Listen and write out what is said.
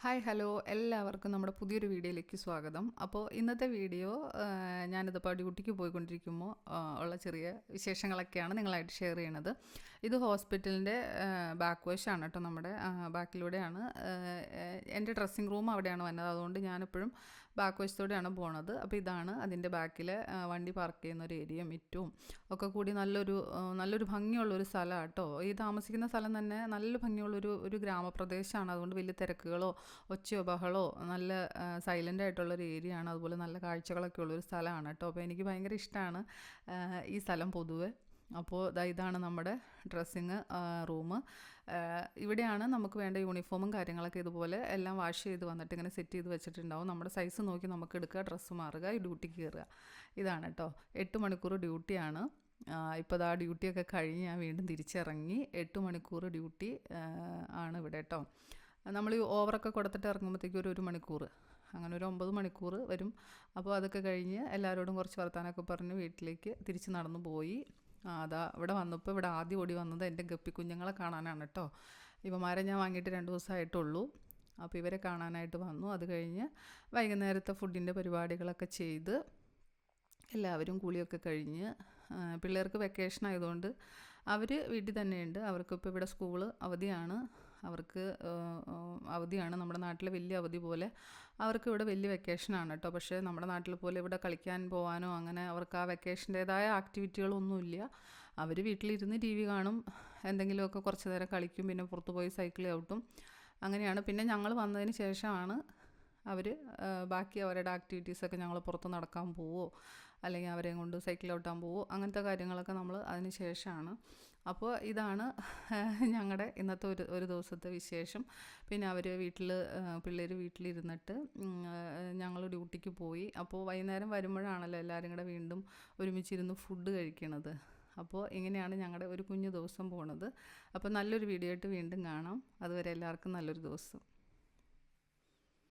Hi hello എല്ലാവർക്കും നമ്മുടെ പുതിയൊരു വീഡിയോയിലേക്ക് സ്വാഗതം. അപ്പോൾ ഇന്നത്തെ വീഡിയോ ഞാനിതിപ്പോൾ ഡ്യൂട്ടിക്ക് പോയിക്കൊണ്ടിരിക്കുമ്പോൾ ഉള്ള ചെറിയ വിശേഷങ്ങളൊക്കെയാണ് നിങ്ങളായിട്ട് ഷെയർ ചെയ്യണത്. ഇത് ഹോസ്പിറ്റലിൻ്റെ ബാക്ക് വശമാണ് കേട്ടോ, നമ്മുടെ ബാക്കിലൂടെയാണ്. എൻ്റെ ഡ്രസ്സിങ് റൂം അവിടെയാണ് വന്നത്, അതുകൊണ്ട് ഞാനെപ്പോഴും ബാക്ക് വശത്തോടെയാണ് പോണത്. അപ്പോൾ ഇതാണ് അതിൻ്റെ ബാക്കിൽ വണ്ടി പാർക്ക് ചെയ്യുന്ന ഒരു ഏരിയ, മിറ്റും ഒക്കെ കൂടി നല്ലൊരു ഭംഗിയുള്ളൊരു സ്ഥലമാണ് കേട്ടോ. ഈ താമസിക്കുന്ന സ്ഥലം തന്നെ നല്ല ഭംഗിയുള്ളൊരു ഗ്രാമപ്രദേശമാണ്. അതുകൊണ്ട് വലിയ തിരക്കുകളോ ഒച്ചയോ ബഹളോ, നല്ല സൈലൻ്റ് ആയിട്ടുള്ളൊരു ഏരിയ ആണ്. അതുപോലെ നല്ല കാഴ്ചകളൊക്കെ ഉള്ളൊരു സ്ഥലമാണ് കേട്ടോ. അപ്പോൾ എനിക്ക് ഭയങ്കര ഇഷ്ടമാണ് ഈ സ്ഥലം പൊതുവെ. അപ്പോൾ ഇതാണ് നമ്മുടെ ഡ്രസ്സിങ് റൂം. ഇവിടെയാണ് നമുക്ക് വേണ്ട യൂണിഫോമും കാര്യങ്ങളൊക്കെ ഇതുപോലെ എല്ലാം വാഷ് ചെയ്ത് വന്നിട്ട് ഇങ്ങനെ സെറ്റ് ചെയ്ത് വെച്ചിട്ടുണ്ടാവും. നമ്മുടെ സൈസ് നോക്കി നമുക്ക് എടുക്കുക, ഡ്രസ്സ് മാറുക, ഈ ഡ്യൂട്ടിക്ക് കയറുക. ഇതാണ് കേട്ടോ. 8 മണിക്കൂർ ഡ്യൂട്ടിയാണ്. ഇപ്പോൾ ആ ഡ്യൂട്ടിയൊക്കെ കഴിഞ്ഞ് ഞാൻ വീണ്ടും തിരിച്ചിറങ്ങി. 8 മണിക്കൂർ ഡ്യൂട്ടി ആണ് ഇവിടെ കേട്ടോ. നമ്മൾ ഈ ഓവറൊക്കെ കൊടുത്തിട്ട് ഇറങ്ങുമ്പോഴത്തേക്കും ഒരു മണിക്കൂർ, അങ്ങനെ ഒരു 9 മണിക്കൂർ വരും. അപ്പോൾ അതൊക്കെ കഴിഞ്ഞ് എല്ലാവരോടും കുറച്ച് വർത്താനമൊക്കെ പറഞ്ഞ് വീട്ടിലേക്ക് തിരിച്ച് നടന്നു പോയി. അതാ ഇവിടെ വന്നപ്പോൾ ഇവിടെ ആദ്യം ഓടി വന്നത് എൻ്റെ ഗപ്പി കുഞ്ഞുങ്ങളെ കാണാനാണ് കേട്ടോ. ഇവന്മാരെ ഞാൻ വാങ്ങിയിട്ട് 2 ദിവസമായിട്ടുള്ളൂ. അപ്പോൾ ഇവരെ കാണാനായിട്ട് വന്നു. അത് കഴിഞ്ഞ് വൈകുന്നേരത്തെ ഫുഡിൻ്റെ പരിപാടികളൊക്കെ ചെയ്ത് എല്ലാവരും കുളിയൊക്കെ കഴിഞ്ഞ്, പിള്ളേർക്ക് വെക്കേഷൻ ആയതുകൊണ്ട് അവർ വീട്ടിൽ തന്നെയുണ്ട്. അവർക്കിപ്പോൾ ഇവിടെ സ്കൂള് അവധിയാണ്. അവർക്ക് അവധിയാണ്, നമ്മുടെ നാട്ടിലെ വലിയ അവധി പോലെ അവർക്ക് ഇവിടെ വലിയ വെക്കേഷനാണ് കേട്ടോ. പക്ഷേ നമ്മുടെ നാട്ടിൽ പോലെ ഇവിടെ കളിക്കാൻ പോകാനോ അങ്ങനെ അവർക്ക് ആ വെക്കേഷൻ്റേതായ ആക്ടിവിറ്റികളൊന്നുമില്ല. അവർ വീട്ടിലിരുന്ന് ടി വി കാണും, എന്തെങ്കിലുമൊക്കെ കുറച്ച് നേരം കളിക്കും, പിന്നെ പുറത്ത് പോയി സൈക്കിൾ ചവിട്ടും, അങ്ങനെയാണ്. പിന്നെ ഞങ്ങൾ വന്നതിന് ശേഷമാണ് അവർ ബാക്കി അവരുടെ ആക്ടിവിറ്റീസൊക്കെ, ഞങ്ങൾ പുറത്ത് നടക്കാൻ പോവോ അല്ലെങ്കിൽ അവരെയും കൊണ്ട് സൈക്കിൾ ഓട്ടാൻ പോവോ, അങ്ങനത്തെ കാര്യങ്ങളൊക്കെ നമ്മൾ അതിന് ശേഷമാണ്. അപ്പോൾ ഇതാണ് ഞങ്ങളുടെ ഇന്നത്തെ ഒരു ദിവസത്തെ വിശേഷം. പിന്നെ അവർ പിള്ളേർ വീട്ടിലിരുന്നിട്ട് ഞങ്ങൾ ഡ്യൂട്ടിക്ക് പോയി. അപ്പോൾ വൈകുന്നേരം വരുമ്പോഴാണല്ലോ എല്ലാവരും കൂടെ വീണ്ടും ഒരുമിച്ചിരുന്ന് ഫുഡ് കഴിക്കണത്. അപ്പോൾ ഇങ്ങനെയാണ് ഞങ്ങളുടെ ഒരു കുഞ്ഞു ദിവസം പോണത്. അപ്പോൾ നല്ലൊരു വീഡിയോ ആയിട്ട് വീണ്ടും കാണാം. അതുവരെ എല്ലാവർക്കും നല്ലൊരു ദിവസം.